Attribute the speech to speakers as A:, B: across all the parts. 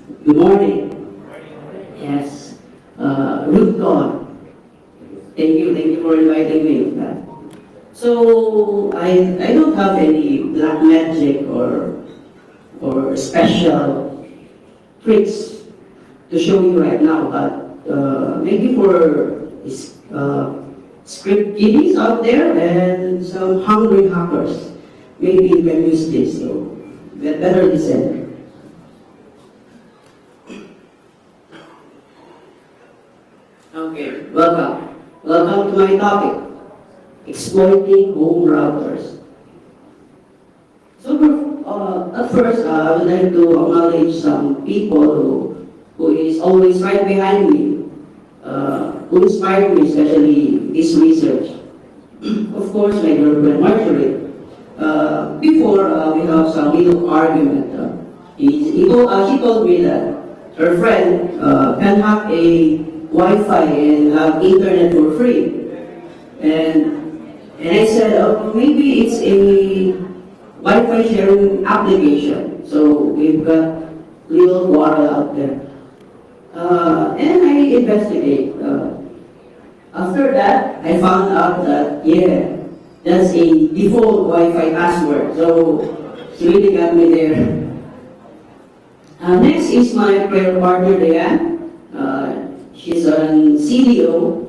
A: Good morning. Yes. ROOTCON. Thank you for inviting me. So I don't have any black magic or special tricks to show you right now, but maybe for script kiddies out there and some hungry hackers, maybe you can use this. So better listen. Okay, welcome. Welcome to my topic, exploiting home routers. So at first, I would like to acknowledge some people who is always right behind me, who inspired me, especially this research. Of course, my girlfriend Marjorie. Before we have some little argument, she told me that her friend can have a Wi-Fi and have internet for free. And I said, oh, maybe it's a Wi-Fi sharing application. So we've got little quarrel out there. And I investigate. After that, I found out that, yeah, that's a default Wi-Fi password. So she really got me there. Next is my prayer partner, Diane. She's an CDO.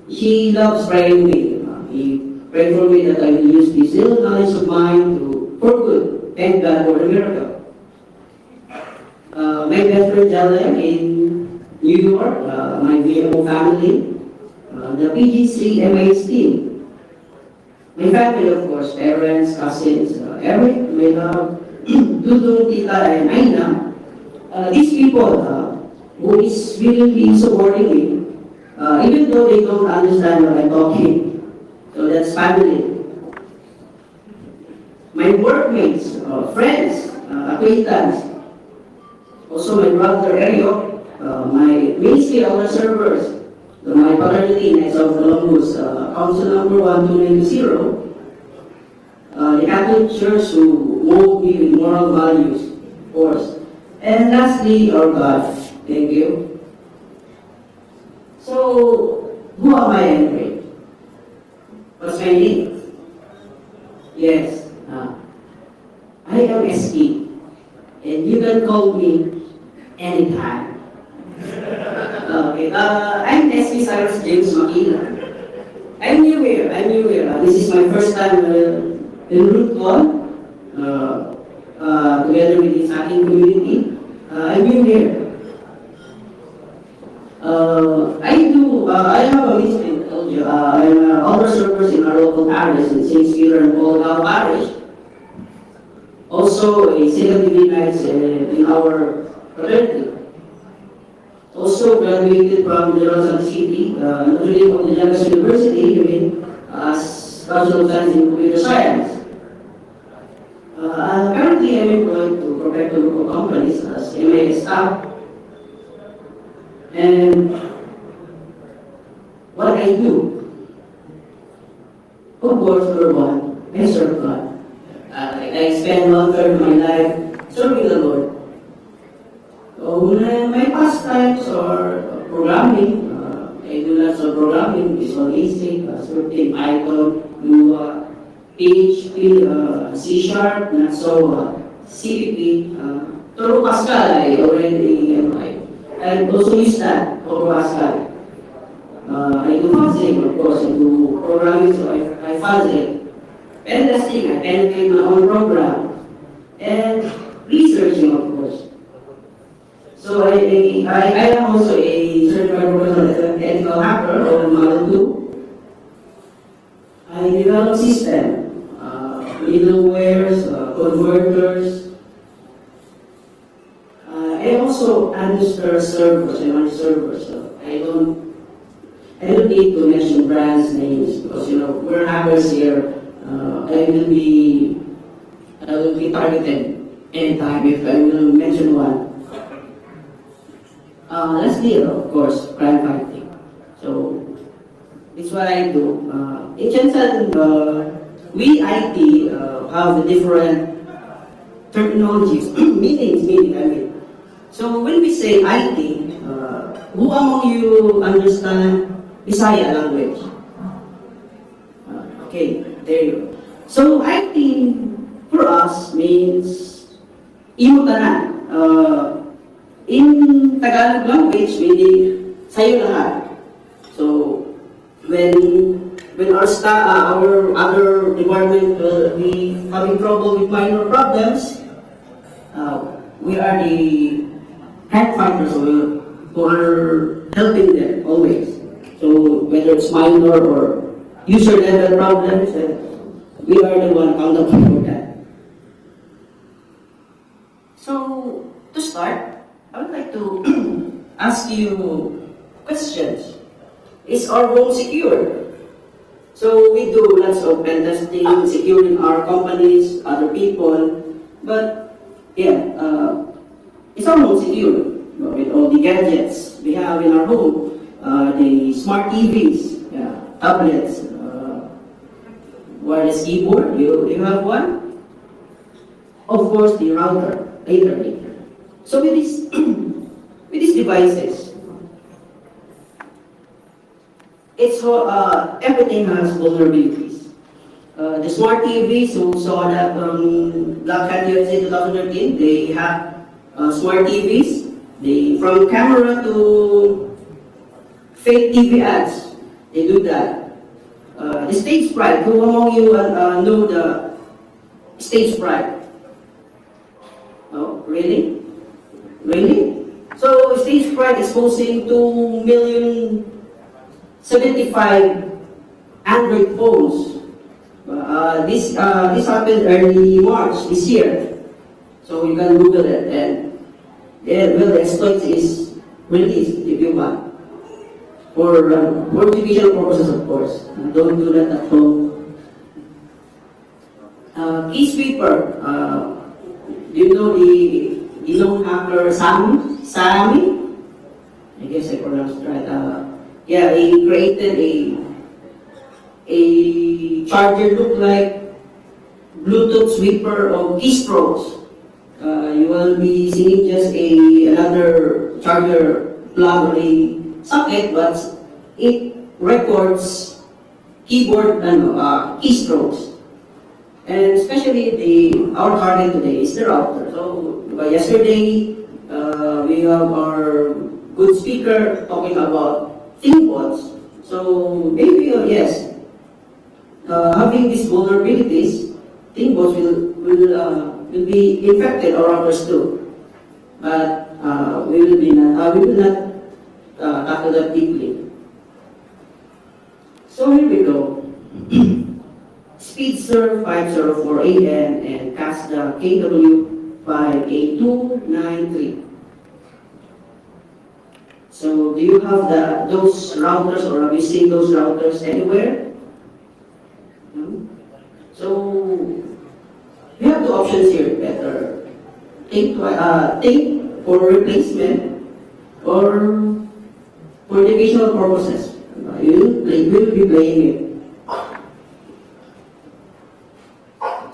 A: She loves praying me. He prayed for me that I will use this little knowledge of mine for good. Thank God for the miracle. My best friend Jalen in New York, my VMO family, the PG3 MIS team. My family, of course, parents, cousins, Eric, Mela, Dudong, Tita, and Aina. These people who is really supporting me, even though they don't understand what I'm talking. So that's family. My workmates, friends, acquaintance, also my brother Elio, my ministry other servers, my fraternity Knights of Columbus, Council number 1290, the Catholic Church who mold me with moral values, of course. And lastly, our God. Thank you. So, who am I anyway? What's my name? Yes, I am Eskie, and you can call me anytime. Okay, I'm Eskie Cyrus James Maquilang. I'm new here. This is my first time in ROOTCON, together with the hacking community. I'm new here. I have a mission, I told you. I'm an older servers in our local parish in St. Peter and Paul Parish. Also, a second degree knights in our fraternity. Also graduated from the Rosal City, not really from the Jagas University, as Bachelor of Science in Computer Science. Currently, I'm employed to protect the local companies as MA staff. And what I do, of course, number one, I serve God. I spend 1/3 of my life serving the Lord. So my pastimes are programming. I do lots of programming, Visual Basic, scripting, Python, Lua, PHP, C#, not so CPP. Through Pascal, I already I also use that for Pascal. I do fuzzing, of course, I do programming, so I fuzz it. And testing, I penetrate my own program. And researching, of course. So I am also a certified professional ethical hacker or Model 2. I develop systems, middlewares, converters. I also administer servers, I manage servers. So I don't need to mention brands names because we're hackers here. I will be targeted anytime if I will mention one. Lastly, of course, crime fighting. So it's what I do. In Jensen, we IT have different terminologies, meaning. say IT, who among you understand Bisaya language? Okay, there you go. So IT for us means imutanan. In Tagalog language, meaning sayo lahat. So when our other department will be having trouble with minor problems, we are the hand fighters who are helping them always. So whether it's minor or user level problems, we are the one accountable for that. So to start, I would like to ask you questions. Is our home secure? So we do lots of pen testing, securing our companies, other people, but yeah, is our home secure? With all the gadgets we have in our home, the smart TVs, yeah, tablets, wireless keyboard, you have one? Of course, the router, later. So with these devices, everything has vulnerabilities. The smart TVs, who saw that Black Hat USA 2013, they have smart TVs. From camera to fake TV ads, they do that. The stage fright, who among you know the stage fright? Oh, really? Really? So stage fright exposing 2,075,000 Android phones. This happened early March this year. So you can Google it, and the exploit is released if you want. For educational purposes, of course. Don't do that at home. Key sweeper. You know the known hacker Sami? I guess I pronounced it right. Yeah, he created a charger look like Bluetooth sweeper of keystrokes. You will be seeing just another charger plug or a socket, but it records keyboard keystrokes. And especially our target today is the router. So yesterday we have our good speaker talking about ThinkBots. So maybe yes, having these vulnerabilities, ThinkBots will be infected or routers too. But we will not tackle that deeply. So here we go. Speedster 504AN and CASDA KW5A293. So do you have those routers, or have you seen those routers anywhere? No? So we have two options here. Better think for replacement or for educational purposes. You will be playing it.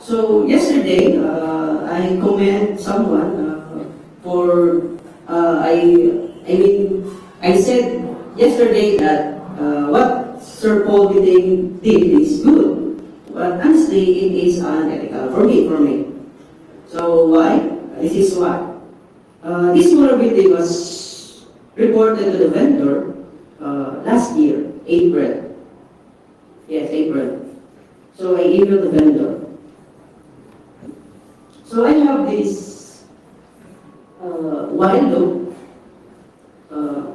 A: So yesterday, I commend someone I said yesterday that what Sir Paul did is good, but honestly, it is unethical for me. So why? This is why. This vulnerability was reported to the vendor last year, April. Yes, April. So I emailed the vendor. So I have this while loop.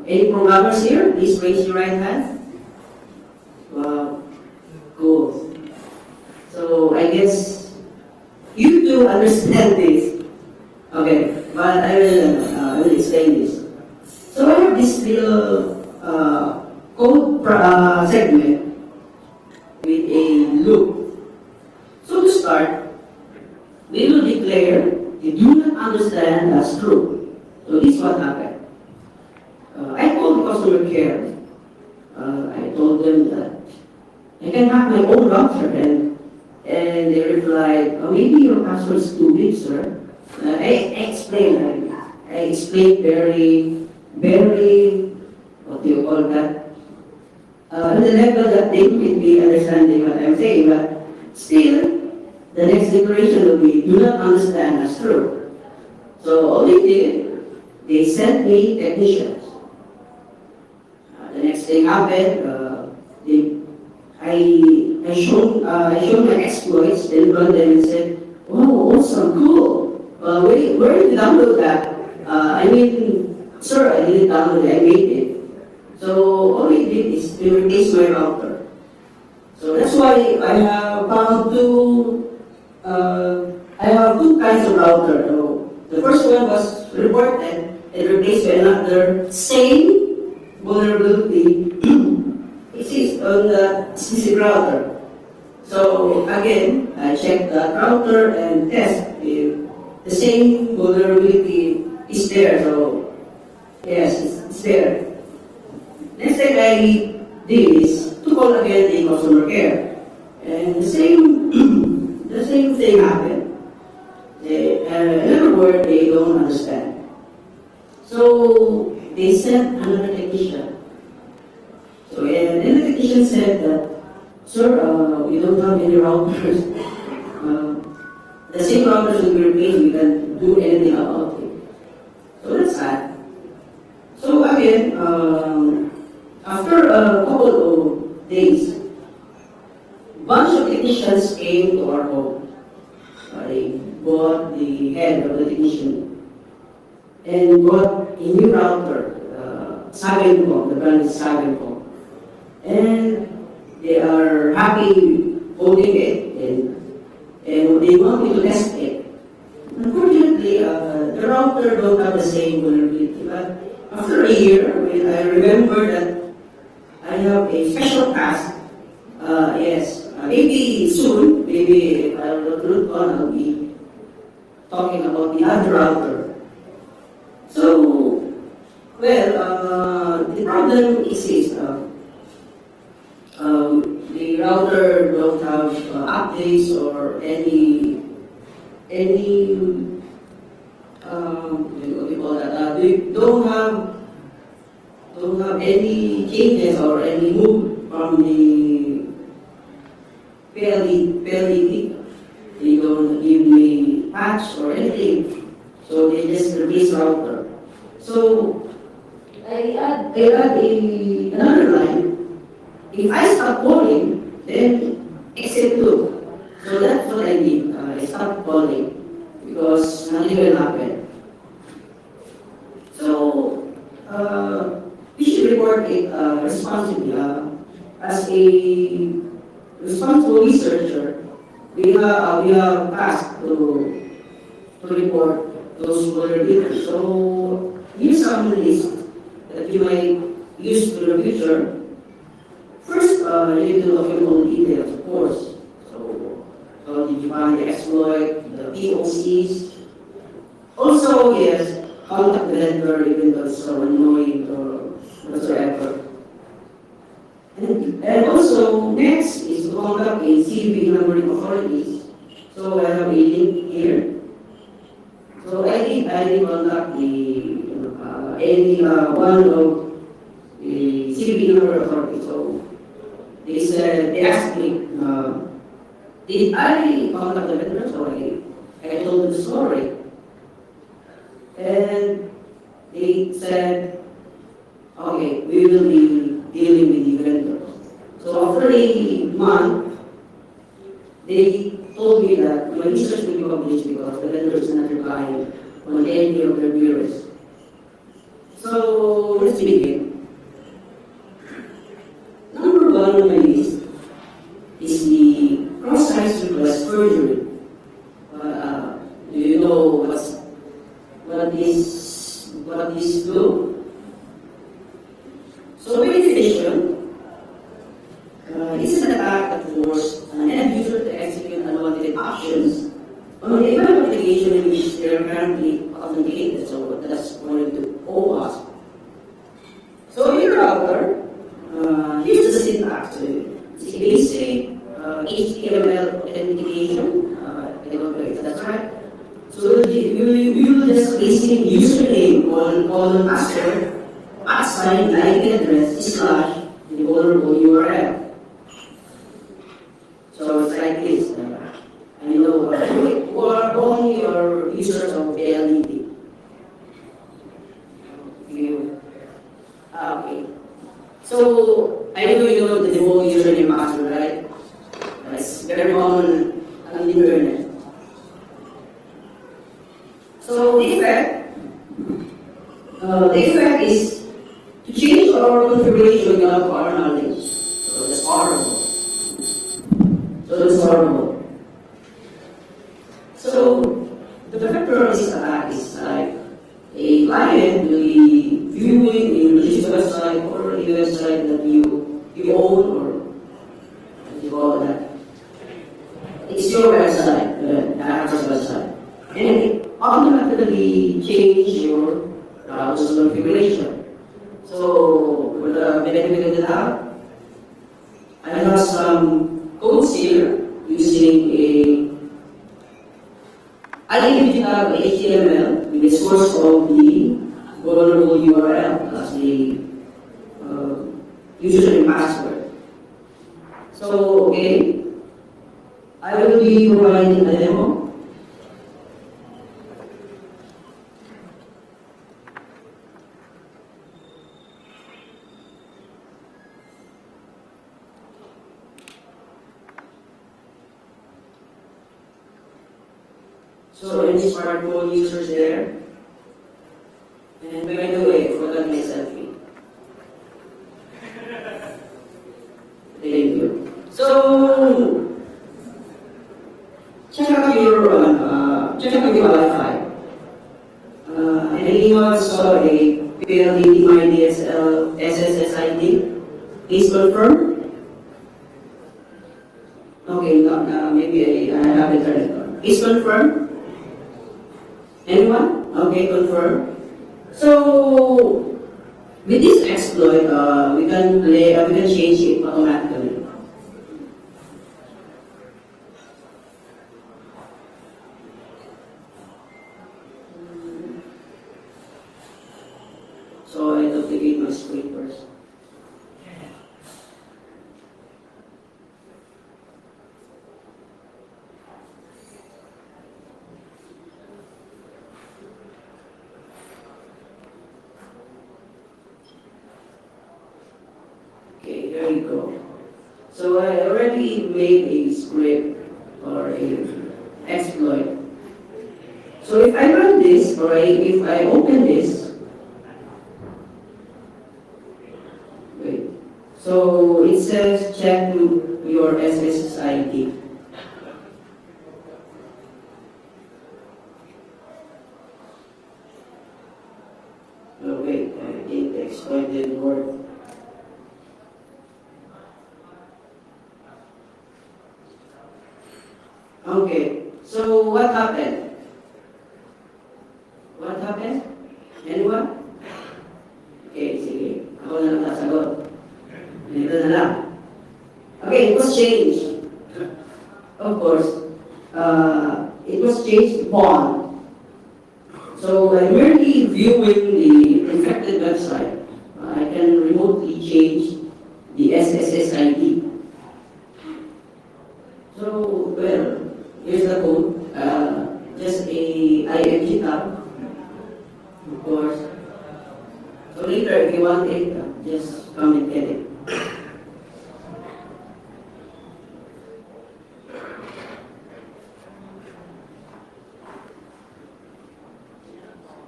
A: Any programmers here? Please raise your right hand. Wow, cool. So I guess you do understand this. Okay, but I will explain this. So I have this little code segment with a loop. So to start, we will declare you do not understand as true. So this is what happened. I called customer care. I told them that I can have my own router, and they replied, oh, maybe your password is too big, sir. I explained, I explained very, what do you call that? On the level that they could be understanding what I'm saying, but still, the next declaration will be, do not understand as true. So all they did, they sent me technicians. The next thing happened, I showed my exploits, then brought them and said, oh, awesome, cool. Where did you download that? Sir, I didn't download it, I made it. So all we did is to replace my router. So that's why I have found two kinds of router. So the first one was reported and replaced by another same vulnerability exists on the specific router. So again, I checked that router and test if the same vulnerability is there. So yes, it's there. Next thing I did is to call again the customer care, and the same thing happened. In other words, they don't understand. So they sent another technician. So and then the technician said that, sir, we don't have any routers. The same routers will be replaced. We can't do anything about it. So that's sad. So again, after a couple of days, a bunch of technicians came to our home. They bought the head of the technician and bought a new router, the brand is Sagencom. And they are happy holding it and they want me to test it. Unfortunately, the router don't have the same vulnerability. But after a year, when I remember that I have a special task, maybe soon, maybe if I will ROOTCON, I'll be talking about the other router. So, the problem is the router don't have updates or any what do you call that? They don't have any changes or any move from the PLD. They don't give me patch or anything. So they just replace router. So I add another line. If I stop calling, then exit loop. So that's what I did. I stopped calling because nothing will happen. So we should report it responsibly. As a responsible researcher, we are tasked to report those vulnerabilities. So here's some list that you might use for the future. First, you need to document all the details, of course. So how did you find the exploit, the POCs? Also, yes, contact the vendor even though it's so annoying or whatsoever. And also, next is to contact a CB numbering authorities. So I have a link here. So I did contact any one of the CB number authorities. So they asked me, did I contact the vendor? So I told them the story. And they said, okay, we will be dealing with the vendor. So after a month, they told me that my research will be published because the vendor is not replying on any of their queries. So let's begin. Number one on my list is the cross-site request forgery. Do you know what this do? So by definition, this is an attack that forces an end user to execute unwanted actions on a web application in which they are currently authenticated. So that's according to OAuth. So in the router, here's the syntax. It's a basic HTML authentication. I don't know if that's right. So you will just basically username colon password @ the IP address / the vulnerable URL. So it's like this. I know who are only your users of LDD. Okay. So I know you know the default username password, right? It's very common on the internet. So the effect is to change our configuration without our knowledge. So that's horrible. So the vector of this attack is like a client will be viewing a malicious website or a website that you own, or what do you call that? It's your website, the hacker's website. And it automatically change your browser configuration. So for the benefit of the doubt, I have some codes here using digital HTML with the source of the vulnerable URL as the username password. So, okay, I will be providing a demo. So any smartphone users there? And by the way, forgot my selfie. Thank you. So check out your Wi-Fi. Anyone saw a PLDT MyDSL SSSID? Please confirm. Okay, maybe I haven't turned it on. Please confirm. Anyone? Okay, confirm. So with this exploit, we can change it automatically. So I duplicate my screen first. Okay, there you go. So I already made a script or a exploit. So if I run this, or if I open this, wait. So it says check your SSID. Oh wait, I think the exploit didn't work. Okay, so what happened? What happened? Anyone? Okay, sige. Ako na lang sasagot. Ito na lang. Okay, it was changed. Of course, it was changed to pawn. So by merely viewing the infected website, I can remotely change the SSSID. So, well, here's the code. Just a IMG tab, of course. So later, if you want it, just come and get it.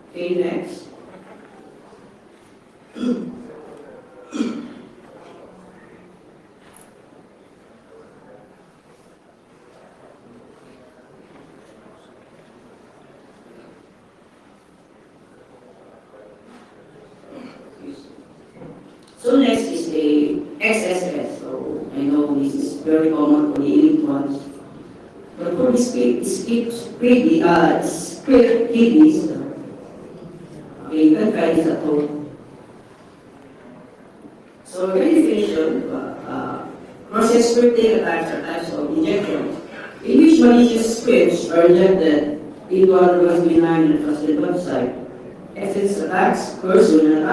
A: Okay, next. So next is a XSS. So I know this is very common for the elite ones. But for the script kidneys, okay, you can try this at home. So by definition, process scripting attacks are types of injections in which malicious scripts are injected into otherwise benign and trusted website. SS attacks occurs when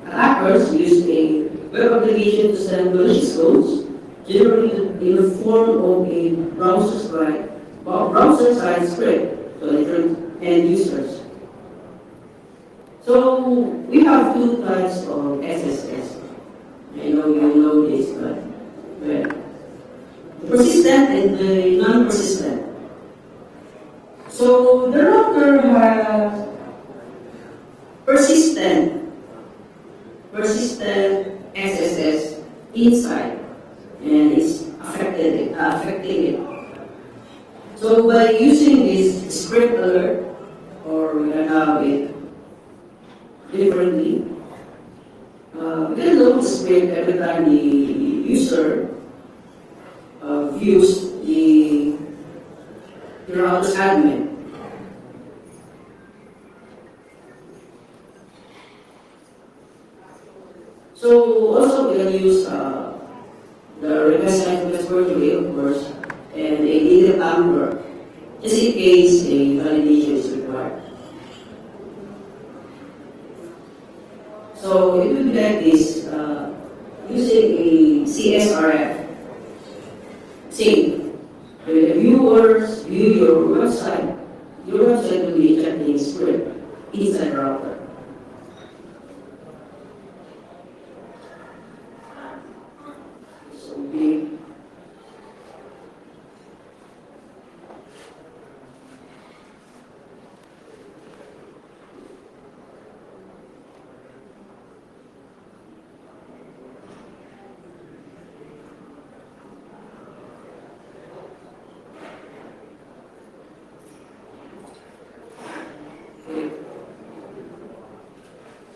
A: attackers use a web application to send malicious codes, generally in the form of a browser-side script to different end users. So we have two types of SSS. I know you know this, but well, the persistent and the non-persistent. So the router has persistent SSS inside, and it's affecting it. So by using this script alert, or we can have it differently, we can load the script every time the user views the router's admin. So also we can use the request line request virtually, of course, and a data tamper, just in case a validation is required. So it will be like this, using a CSRF. Same. When the viewers view your website will be checking script inside the router. So we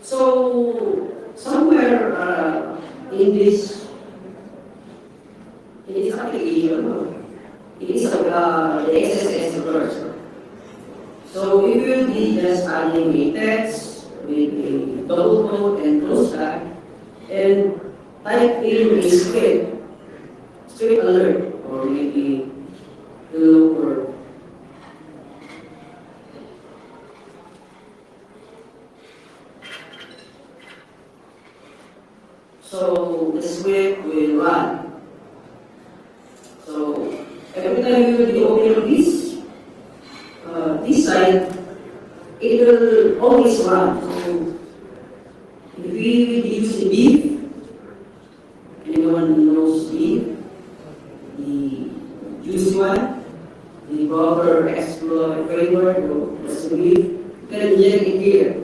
A: So somewhere in this application, it is the XSS occurs. So we will be just adding a text with a double quote and close tag, and type in a script alert, or maybe hello world. So the script will run. So every time you will be opening this side, it will always run. So if we use the beef, anyone knows beef, the juicy one, the buffer exploit framework, that's the beef, you can inject it here.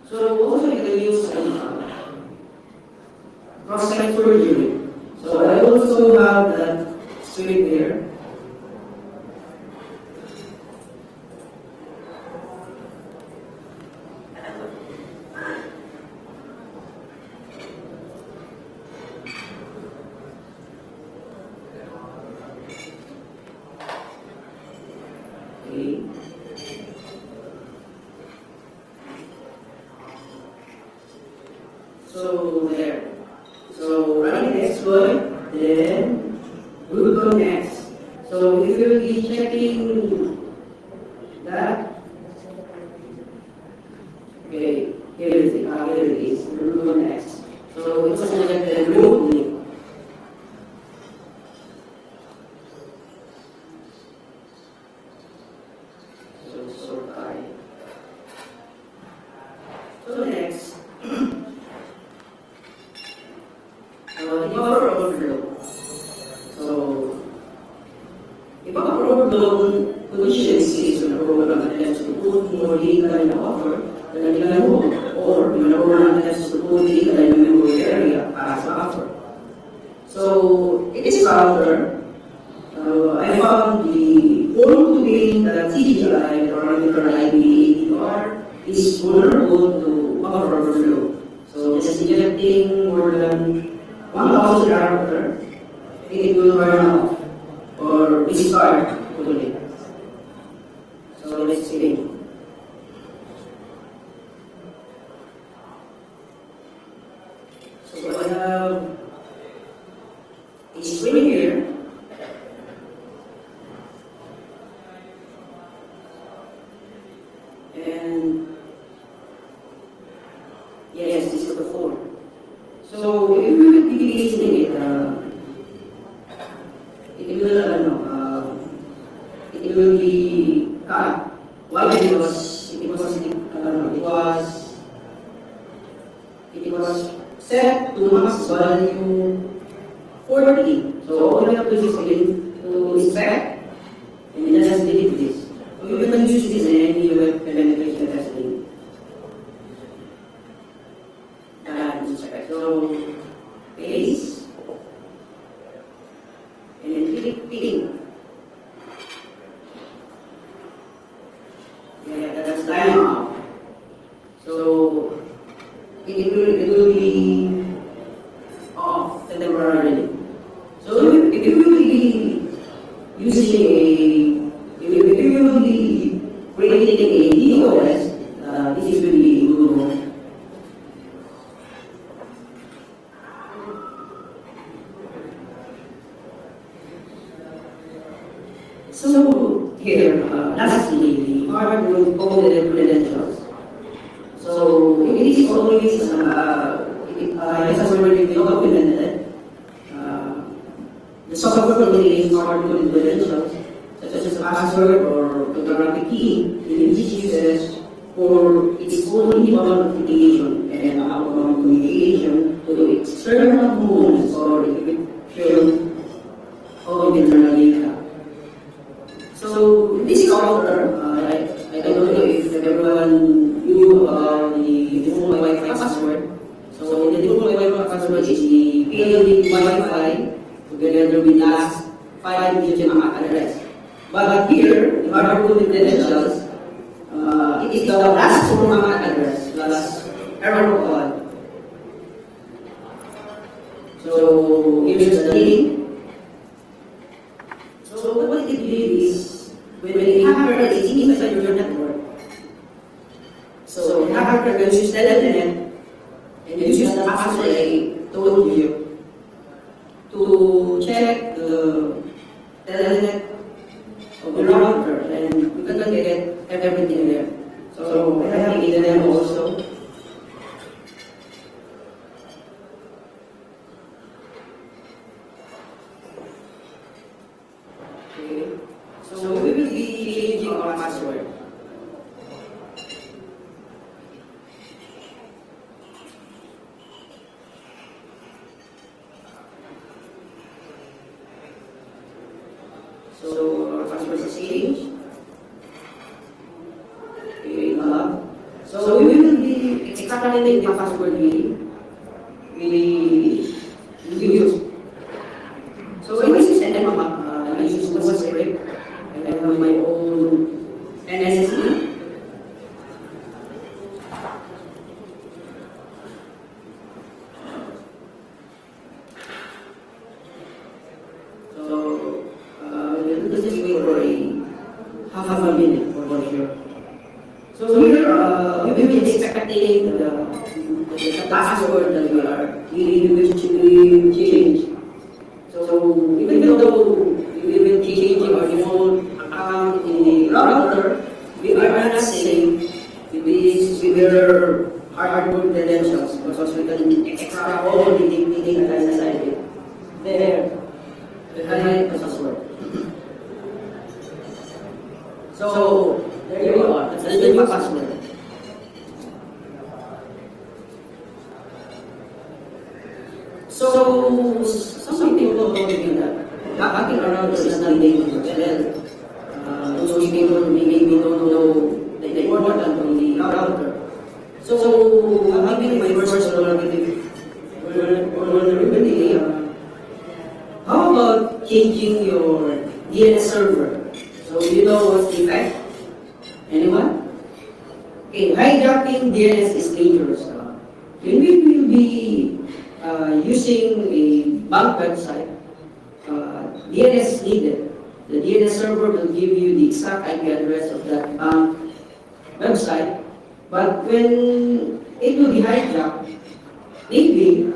A: So also you can use cross-site forgery. So I also have that script there. Okay. So there. So running the exploit, then ROOTCON next. So if you will be checking that, okay, here it is, ROOTCON next. So it's also like the remotely. So next. The buffer overflow. So, the buffer overflow conditions is when a program attempts to put more data in the buffer than it can hold, or when a program attempts to put data in the memory area as a buffer. So, in this router, I found the form to gain that CGI, the parameter ID ADR, is vulnerable to buffer overflow. So, just injecting more than 1,000 characters, it will run out or restart totally. So let's see. So I have a screen here. And yes, this is the phone. So if we will be listening it, it will be cut. Why? Because it was set to max value 40. So all you have to do is to inspect and just delete this. So you can use this in any web penetration testing. And inspect. So paste and then click ping. Yeah, that's time out. So it will be off temporarily. So if you will be using if you will be creating a DOS, this will be Google. So here, lastly, the hardware coded credentials. So it is always, it has already been documented. The software contains hardware credentials, such as a password or cryptographic key, it is uses for its own inbound authentication and outbound communication to external components or encryption of internal data. So this router, I don't know if everyone knew about the default Wi-Fi password. So the default Wi-Fi password is the PLD Wi-Fi together with the last 5-digit MAC address. But here, the hardware credentials, it is the last 4 MAC address plus error code. So here's the link. So what it is when a hacker is inside your network, so the hacker can use the internet and use the password I told you to check the telnet of the router, and you can get everything there. So I have given them also. Okay. So we will be changing our password. So our password is changed. Okay, so we will be extracting the password we use. So when this is I use one script. I have my own NSE. So this is wait for half a minute for sure. So here we will be expecting the password that we will change. So even though we will be changing our default account in the router, we are not safe with their hardware credentials because we can extract all the data inside it. There, behind the password. So there you are. That's the new password. So some people don't think that hacking around is not dangerous. Well, those people maybe don't know the importance of the router. So having my first vulnerability, how about changing your DNS server? So you know what's the effect? Anyone? Okay, hijacking DNS is dangerous. When we will be using a bank website, DNS is needed. The DNS server will give you the exact IP address of that bank website, but when it will be hijacked, maybe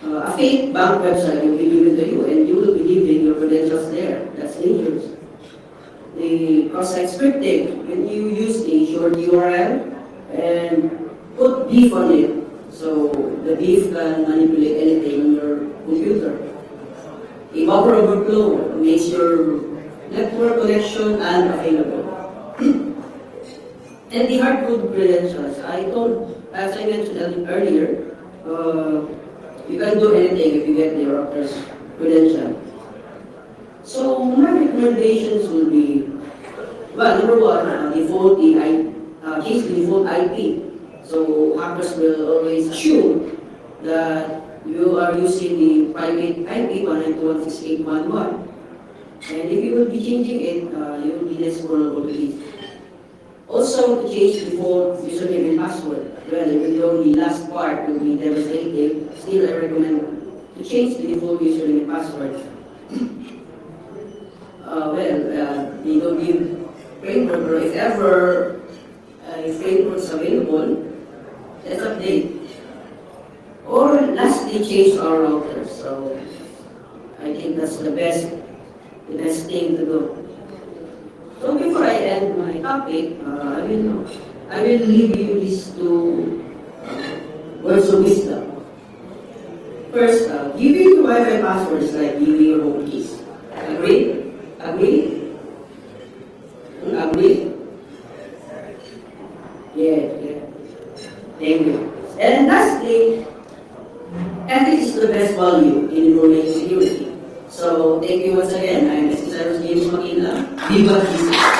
A: a fake bank website will be given to you and you will be leaving your credentials there. That's dangerous. The cross-site scripting, when you use a short URL and put beef on it, so the beef can manipulate anything on your computer. A buffer overflow makes your network connection unavailable. And the hardcode credentials, as I mentioned earlier, you can do anything if you get the router's credential. So my recommendations will be, well, number one, change the default IP. So hackers will always assume that you are using the private IP 192.168.1. And if you will be changing it, you will be less vulnerable to this. Also, to change the default username and password. Well, even though the last part will be devastating, still I recommend to change the default username and password. They don't give framework, or if ever a framework is available, let's update. Or lastly, change our routers. So I think that's the best thing to do. So before I end my topic, I will leave you these two words of wisdom. First, giving Wi-Fi passwords is like giving your home keys. Agree? Agree? Agree? Yeah. Thank you. And lastly, ethics is the best value in information security. So thank you once again. I'm Eskie Maquilang. Viva Jesus.